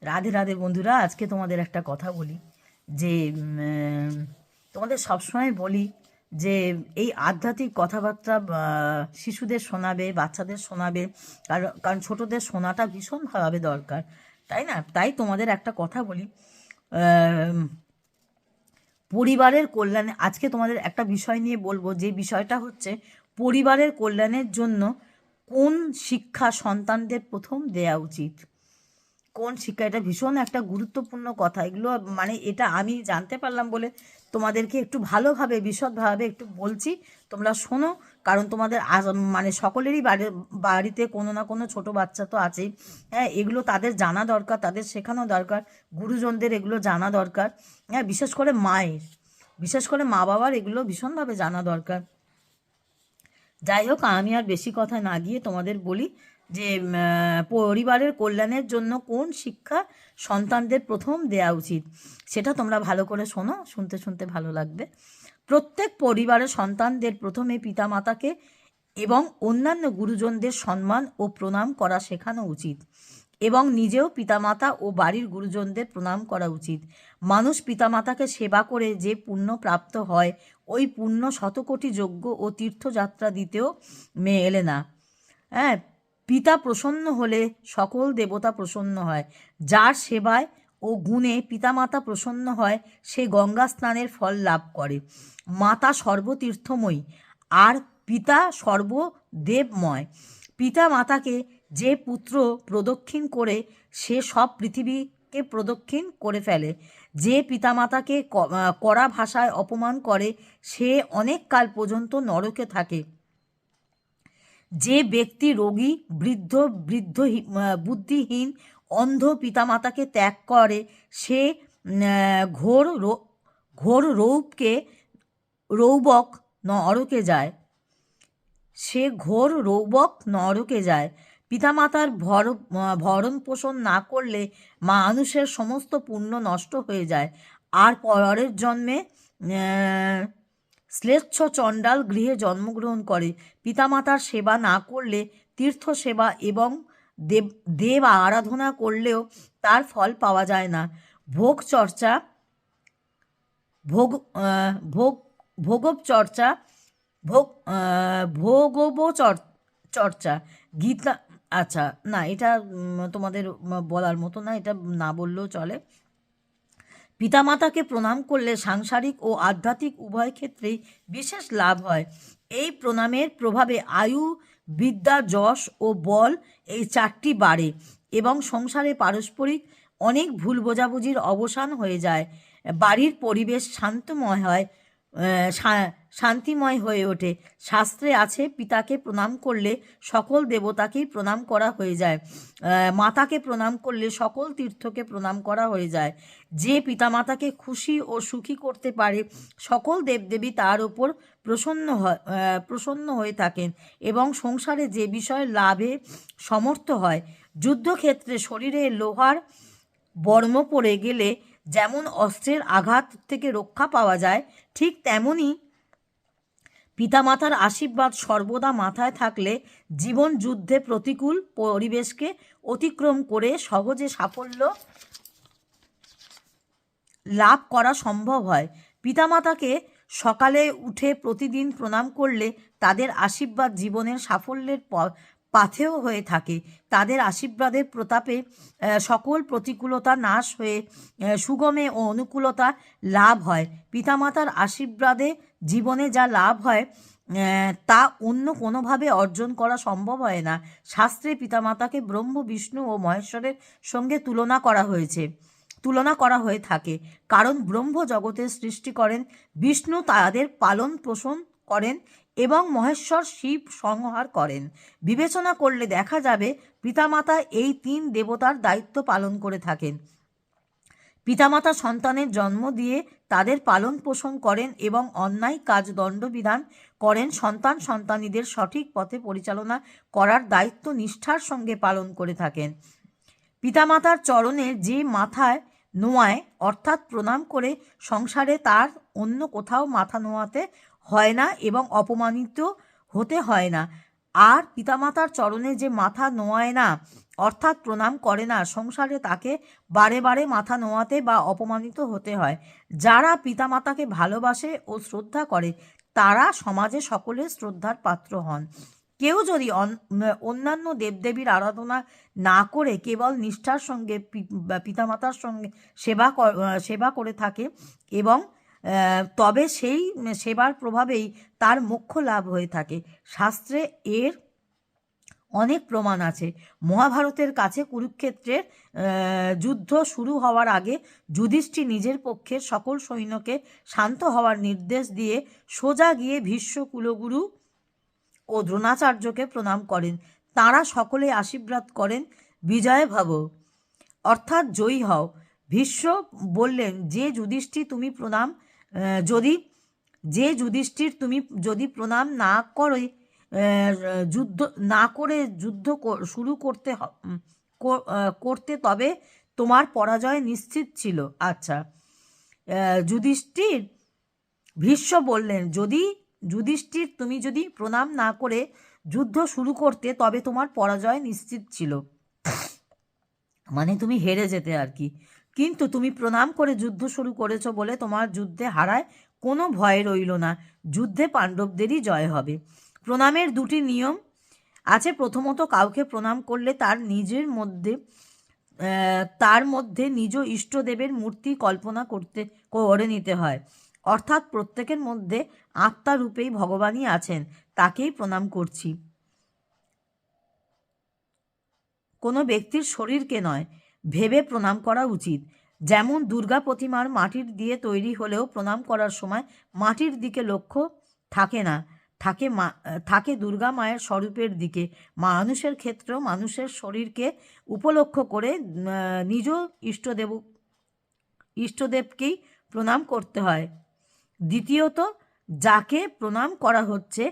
রাধে রাধে বন্ধুরা, আজকে তোমাদের একটা কথা বলি যে তোমাদের সবসময় বলি যে এই আধ্যাত্মিক কথাবার্তা শিশুদের শোনাবে, বাচ্চাদের শোনাবে, কারণ কারণ ছোটদের শোনাটা ভীষণভাবে দরকার, তাই না? তাই তোমাদের একটা কথা বলি। আহ, পরিবারের কল্যাণে আজকে তোমাদের একটা বিষয় নিয়ে বলবো, যে বিষয়টা হচ্ছে পরিবারের কল্যাণের জন্য কোন শিক্ষা সন্তানদের প্রথম দেয়া উচিত। কোন শিক্ষা, এটা ভীষণ একটা গুরুত্বপূর্ণ কথা। এগুলো মানে এটা আমি জানতে পারলাম বলে তোমাদেরকে একটু ভালোভাবে বিশদভাবে একটু বলছি, তোমরা শোনো। কারণ তোমাদের মানে সকলেরই বাড়িতে কোনো না কোনো ছোট বাচ্চা তো আছেই। হ্যাঁ, এগুলো তাদের জানা দরকার, তাদের শেখানো দরকার, গুরুজনদের এগুলো জানা দরকার। হ্যাঁ, বিশেষ করে মা বাবার এগুলো ভীষণভাবে জানা দরকার। যাই হোক, আমি আর বেশি কথা না গিয়ে তোমাদের বলি যে পরিবারের কল্যাণের জন্য কোন শিক্ষা সন্তানদের প্রথম দেয়া উচিত, সেটা তোমরা ভালো করে শোনো, শুনতে শুনতে ভালো লাগবে। প্রত্যেক পরিবারের সন্তানদের প্রথমে পিতামাতাকে এবং অন্যান্য গুরুজনদের সম্মান ও প্রণাম করা শেখানো উচিত, এবং নিজেও পিতামাতা ও বাড়ির গুরুজনদের প্রণাম করা উচিত। মানুষ পিতামাতাকে সেবা করে যে পুণ্য প্রাপ্ত হয়, ওই পুণ্য শতকোটি যজ্ঞ ও তীর্থযাত্রা দিতেও মেলে না। হ্যাঁ, পিতা প্রসন্ন হলে সকল দেবতা প্রসন্ন হয়। যার সেবায় ও গুণে পিতামাতা প্রসন্ন হয়, সে গঙ্গা স্নানের ফল লাভ করে। মাতা সর্বতীর্থময়ী আর পিতা সর্বদেবময়। পিতা মাতাকে যে পুত্র প্রদক্ষিণ করে, সে সব পৃথিবীকে প্রদক্ষিণ করে ফেলে। যে পিতামাতাকে কড়া ভাষায় অপমান করে, সে অনেক কাল পর্যন্ত নরকে থাকে। যে ব্যক্তি রোগী, বৃদ্ধ বৃদ্ধ বুদ্ধিহীন, অন্ধ পিতামাতাকে ত্যাগ করে, সে ঘোর রৌবক নরকে যায়। পিতামাতার ভরণ পোষণ না করলে মানুষের সমস্ত পুণ্য নষ্ট হয়ে যায়, আর পরের জন্মে শ্লেষ্ঠ চণ্ডাল গৃহে জন্মগ্রহণ করে। পিতামাতার সেবা না করলে, তীর্থ সেবা এবং দেব আরাধনা করলেও তার ফল পাওয়া যায় না। ভোগ চর্চা ভোগ ভোগ ভোগব চর্চা ভোগ ভোগব চর্চা গীতা। আচ্ছা, না এটা তোমাদের বলার মতো না, এটা না বললেও চলে। পিতামাতাকে প্রণাম করলে সাংসারিক ও আধ্যাত্মিক উভয় ক্ষেত্রেই বিশেষ লাভ হয়। এই প্রণামের প্রভাবে আয়ু, বিদ্যা, যশ ও বল, এই চারটি বাড়ে এবং সংসারে পারস্পরিক অনেক ভুল বোঝাবুঝির অবসান হয়ে যায়। বাড়ির পরিবেশ শান্তিময় হয়ে ওঠে। শাস্ত্রে আছে, পিতাকে প্রণাম করলে সকল দেবতাকেই প্রণাম করা হয়ে যায়। মাতাকে প্রণাম করলে সকল তীর্থকে প্রণাম করা হয়ে যায়। যে পিতামাতাকে খুশি ও সুখী করতে পারে, সকল দেবদেবী তার ওপর প্রসন্ন হয়ে থাকেন এবং সংসারে যে বিষয় লাভে সমর্থ হয়। যুদ্ধক্ষেত্রে শরীরে লোহার বর্ম পড়ে গেলে যেমন অস্ত্রের আঘাত থেকে রক্ষা পাওয়া যায়, ঠিক তেমনি পিতামাতার আশীর্বাদ সর্বদা মাথায় থাকলে জীবন যুদ্ধে প্রতিকূল পরিবেশকে অতিক্রম করে সহজে সাফল্য লাভ করা সম্ভব হয়। পিতামাতাকে সকালে উঠে প্রতিদিন প্রণাম করলে তাদের আশীর্বাদ জীবনের সাফল্যের পাথেয় হয়ে থাকে। তাদের আশীর্বাদের প্রতাপে সকল প্রতিকূলতা নাশ হয়ে সুগমে ও অনুকূলতা লাভ হয়। পিতামাতার আশীর্বাদে জীবনে যা লাভ হয়, তা অন্য কোনোভাবে অর্জন করা সম্ভব হয় না। শাস্ত্রে পিতামাতাকে ব্রহ্ম, বিষ্ণু ও মহেশ্বরের সঙ্গে তুলনা করা হয়ে থাকে, কারণ ব্রহ্ম জগতের সৃষ্টি করেন, বিষ্ণু তাদের পালন পোষণ করেন এবং মহেশ্বর শিব সংহার করেন। বিবেচনা করলে দেখা যাবে পিতামাতা এই তিন দেবতার দায়িত্ব পালন করে থাকেন। পিতামাতা সন্তানের জন্ম দিয়ে তাদের পালন পোষণ করেন এবং অন্যায় কাজ দণ্ডবিধান করেন। সন্তানীদের সঠিক পথে পরিচালনা করার দায়িত্ব নিষ্ঠার সঙ্গে পালন করে থাকেন। পিতামাতার চরণে যে মাথায় নোয়ায়, অর্থাৎ প্রণাম করে, সংসারে তার অন্য কোথাও মাথা নোয়াতে হয় না এবং অপমানিত হতে হয় না। আর পিতামাতার চরণে যে মাথা নোয়ায় না, অর্থাৎ প্রণাম করে না। সংসারে তাকে বারে বারে মাথা নোয়াতে বা অপমানিত হতে হয়। যারা পিতামাতাকে ভালোবাসে ও শ্রদ্ধা করে তারা সমাজে সকলের শ্রদ্ধার পাত্র হন। কেউ যদি অন্যান্য দেবদেবীর আরাধনা না করে কেবল নিষ্ঠার সঙ্গে পিতামাতার সঙ্গে সেবা করে থাকে এবং তবে সেই সেবার প্রভাবেই তার মোক্ষ লাভ হয়ে থাকে। শাস্ত্রে এর অনেক প্রমাণ আছে। মহাভারতের কাছে কুরুক্ষেত্রের যুদ্ধ শুরু হওয়ার আগে যুধিষ্ঠির নিজের পক্ষের সকল সৈন্যকে শান্ত হওয়ার নির্দেশ দিয়ে সোজা গিয়ে ভীষ্ম, কুলগুরু ও দ্রোণাচার্যকে প্রণাম করেন। তাঁরা সকলে আশীর্বাদ করেন, বিজয় ভব, অর্থাৎ জয়ী হও। ভীষ্ম বললেন, যে যুধিষ্ঠির তুমি যদি প্রণাম না করে যুদ্ধ শুরু করতে তবে তোমার পরাজয় নিশ্চিত ছিল। আচ্ছা, ভীষ্ম বললেন, যুধিষ্ঠির তুমি যদি প্রণাম না করে যুদ্ধ শুরু করতে তবে তোমার পরাজয় নিশ্চিত ছিল, মানে তুমি হেরে যেতে আর কি। কিন্তু তুমি প্রণাম করে যুদ্ধ শুরু করেছো বলে তোমার যুদ্ধে হারায় কোনো ভয় রইল না। যুদ্ধে পাণ্ডবদেরই জয় হবে। প্রণামের দুটি নিয়ম আছে। প্রথমত, কাউকে প্রণাম করলে তার মধ্যে নিজ ইষ্টদেবের মূর্তি কল্পনা করে নিতে হয়। অর্থাৎ প্রত্যেকের মধ্যে আত্মা রূপেই ভগবানই আছেন, তাকেই প্রণাম করছি, কোনো ব্যক্তির শরীরকে নয় ভেবে প্রণাম করা উচিত। যেমন দুর্গা প্রতিমার মাটির দিয়ে তৈরি হলেও প্রণাম করার সময় মাটির দিকে লক্ষ্য থাকে না, থাকে দুর্গা মায়ের স্বরূপের দিকে। মানুষের ক্ষেত্রেও মানুষের শরীরকে উপলক্ষ করে নিজ ইষ্টদেবকেই প্রণাম করতে হয়। দ্বিতীয়ত, যাকে প্রণাম করা হচ্ছে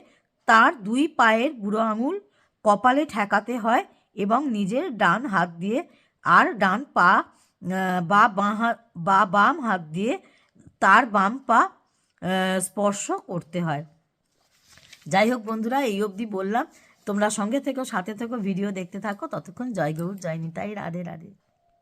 তার দুই পায়ের বুড়ো আঙুল কপালে ঠেকাতে হয় এবং নিজের ডান হাত দিয়ে আর ডান পা বা বাম হাত দিয়ে তার বাম পা স্পর্শ করতে হয়। যাই হোক বন্ধুরা, এই অবধি বললাম। তোমরা সঙ্গে থেকো, সাথে থেকো, ভিডিও দেখতে থাকো। ততক্ষণ জয় গৌর, জয় নিতাই, রাধে রাধে।